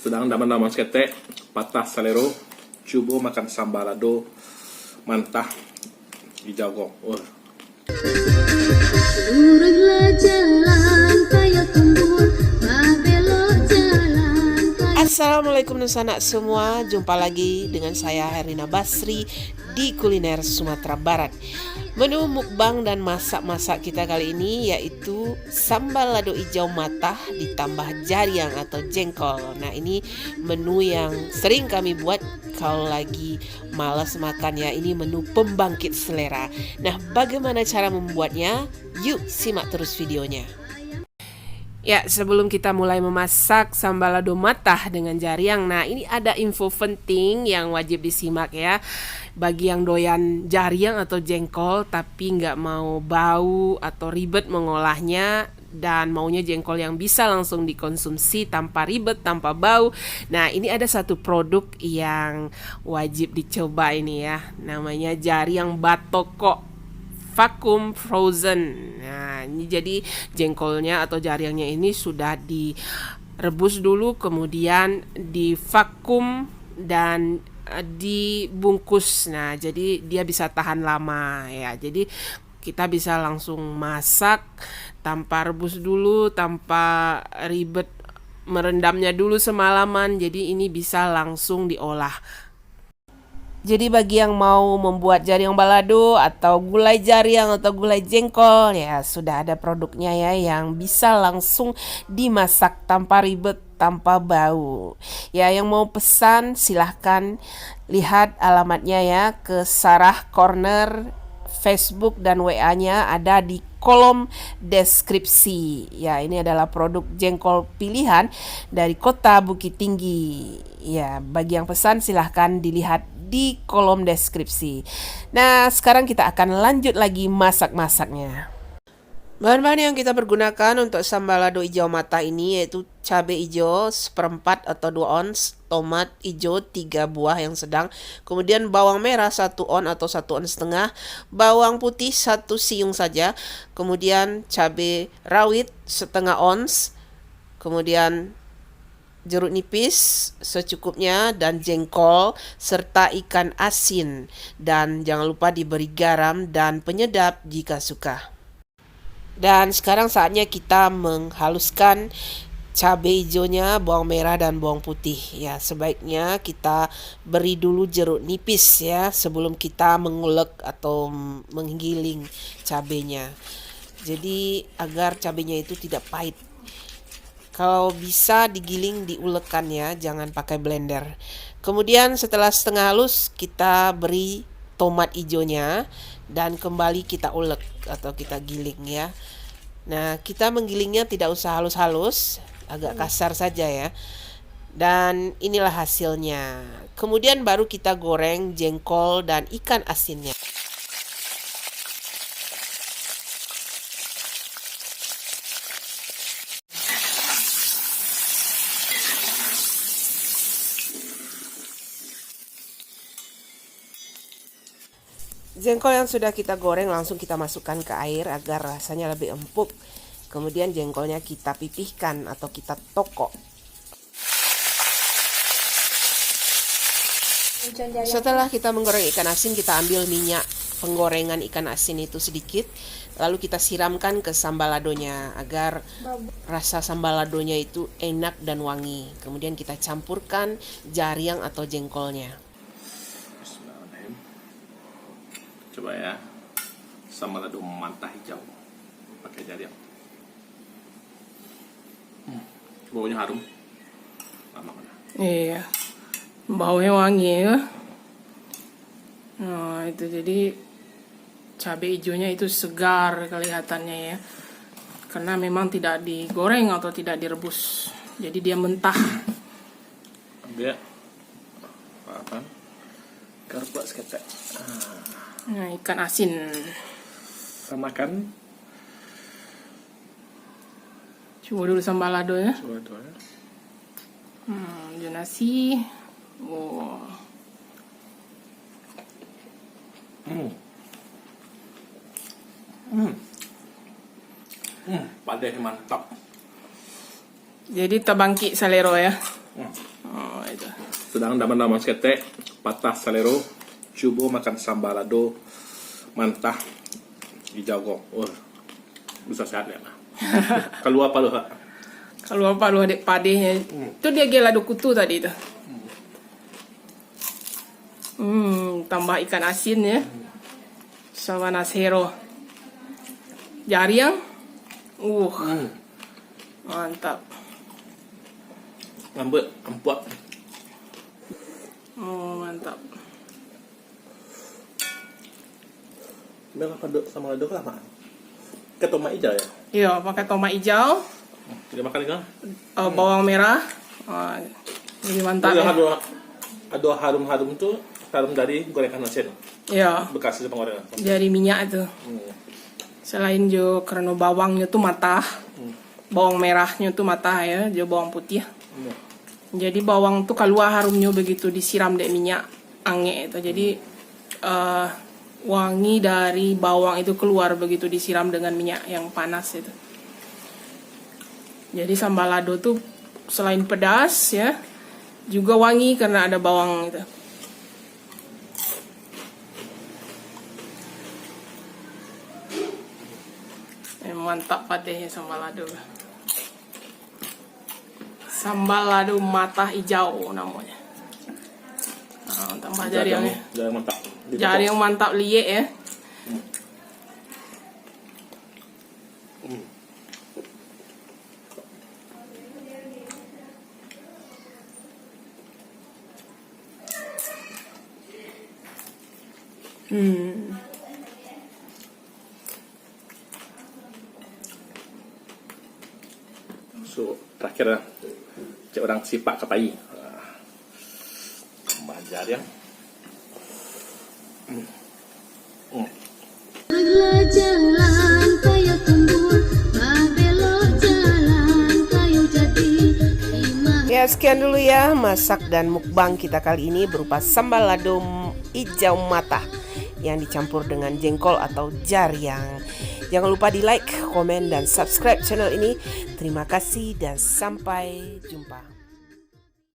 Sedang daman-daman skete patah salero cubo makan sambalado mantah dijago. Luruslah jalan kaya kumbul, babelok jalan kaya... Assalamualaikum Nusana semua, jumpa lagi dengan saya Herina Basri di Kuliner Sumatera Barat. Menu mukbang dan masak-masak kita kali ini yaitu sambal lado hijau matah ditambah jariang atau jengkol. Nah, ini menu yang sering kami buat kalau lagi malas makan ya. Ini menu pembangkit selera. Nah, bagaimana cara membuatnya? Yuk simak terus videonya. Ya, sebelum kita mulai memasak sambal lado matah dengan jariang, nah ini ada info penting yang wajib disimak ya. Bagi yang doyan jariang atau jengkol tapi nggak mau bau atau ribet mengolahnya dan maunya jengkol yang bisa langsung dikonsumsi tanpa ribet, tanpa bau. Nah, ini ada satu produk yang wajib dicoba ini ya. Namanya jariang batoko vacuum frozen. Nah, ini jadi jengkolnya atau jariangnya ini sudah direbus dulu, kemudian divakum dan dibungkus. Nah, jadi dia bisa tahan lama ya. Jadi kita bisa langsung masak tanpa rebus dulu, tanpa ribet merendamnya dulu semalaman. Jadi ini bisa langsung diolah. Jadi bagi yang mau membuat jariang balado atau gulai jariang atau gulai jengkol ya sudah ada produknya ya yang bisa langsung dimasak tanpa ribet, tanpa bau. Ya, yang mau pesan silahkan lihat alamatnya ya ke Sarah Corner Facebook dan WA-nya ada di kolom deskripsi. Ya, ini adalah produk jengkol pilihan dari Kota Bukit Tinggi. Ya, bagi yang pesan silahkan dilihat di kolom deskripsi. Nah, sekarang kita akan lanjut lagi masak-masaknya. Bahan-bahan yang kita pergunakan untuk sambal lado hijau mata ini yaitu cabai hijau 1/4 atau 2 ons, tomat hijau 3 buah yang sedang, kemudian bawang merah 1 on atau 1 on setengah, bawang putih 1 siung saja, kemudian cabai rawit setengah ons, kemudian jeruk nipis secukupnya dan jengkol serta ikan asin, dan jangan lupa diberi garam dan penyedap jika suka. Dan sekarang saatnya kita menghaluskan cabai hijaunya, bawang merah dan bawang putih. Ya, sebaiknya kita beri dulu jeruk nipis ya sebelum kita mengulek atau menggiling cabainya. Jadi agar cabainya itu tidak pahit. Kalau bisa digiling diulekkan ya, jangan pakai blender. Kemudian setelah setengah halus kita beri tomat hijaunya dan kembali kita ulek atau kita giling ya. Nah, kita menggilingnya tidak usah halus-halus, agak kasar saja ya. Dan inilah hasilnya. Kemudian baru kita goreng jengkol dan ikan asinnya. Jengkol yang sudah kita goreng langsung kita masukkan ke air agar rasanya lebih empuk. Kemudian jengkolnya kita pipihkan atau kita tokok. Setelah kita menggoreng ikan asin, kita ambil minyak penggorengan ikan asin itu sedikit, lalu kita siramkan ke sambal ladonya agar rasa sambal ladonya itu enak dan wangi. Kemudian kita campurkan jariang atau jengkolnya. Coba ya, sambal lado mantah hijau pakai jariang. Baunya harum. Lama mana? Iya, baunya wangi ya. Nah, itu jadi cabai hijaunya itu segar kelihatannya ya. Karena memang tidak digoreng atau tidak direbus. Jadi dia mentah. Dia apa? Karpa sekete. Nah, ikan asin. Kita makan. Coba dulu sambal lado ya. Coba dulu ya. Ada nasi. Wow. Padahnya mantap. Jadi tabangki salero ya. Sedang daman-daman seketek patah salero. Coba makan sambal lado mantah hijau kok. Wah, bisa sehat ya. Keluar apa lu, Kak? Kalau apa lu adik padehnya. Itu dia gelado kutu tadi itu. Tambah ikan asin ya. Sama nasero. Jariang. Mantap. Ngambek, empuk. Oh, mantap. Memang lado sama lado kelamaan. Ke tomat hijau ya? Iya, pakai tomat hijau, Tidak makan kan? bawang merah. Jadi mantap ya. Ada harum-harum tuh harum dari gorengan nasi itu. Iya, Bekas itu penggorengan. dari minyak itu. Selain jo karena bawangnya tuh matah, bawang merahnya tuh matah ya, jo bawang putih. Jadi bawang tuh keluar harumnya begitu disiram dek minyak ange itu. Jadi wangi dari bawang itu keluar begitu disiram dengan minyak yang panas itu. Jadi sambal lado tuh selain pedas ya, juga wangi karena ada bawang itu. Mantap padehnya sambal lado. Sambal lado mata hijau namanya. Tambah jariangnya. Jari mantap. Jari yang mantap liek ya. So, terakhir cek orang sipak kepai. Tambah jariang. Luruslah jalan kayu kumbul, belok jalan kayu jati. Ya, sekian dulu ya masak dan mukbang kita kali ini berupa sambal lado hijau mata yang dicampur dengan jengkol atau jariang. Jangan lupa di like, komen, dan subscribe channel ini. Terima kasih dan sampai jumpa.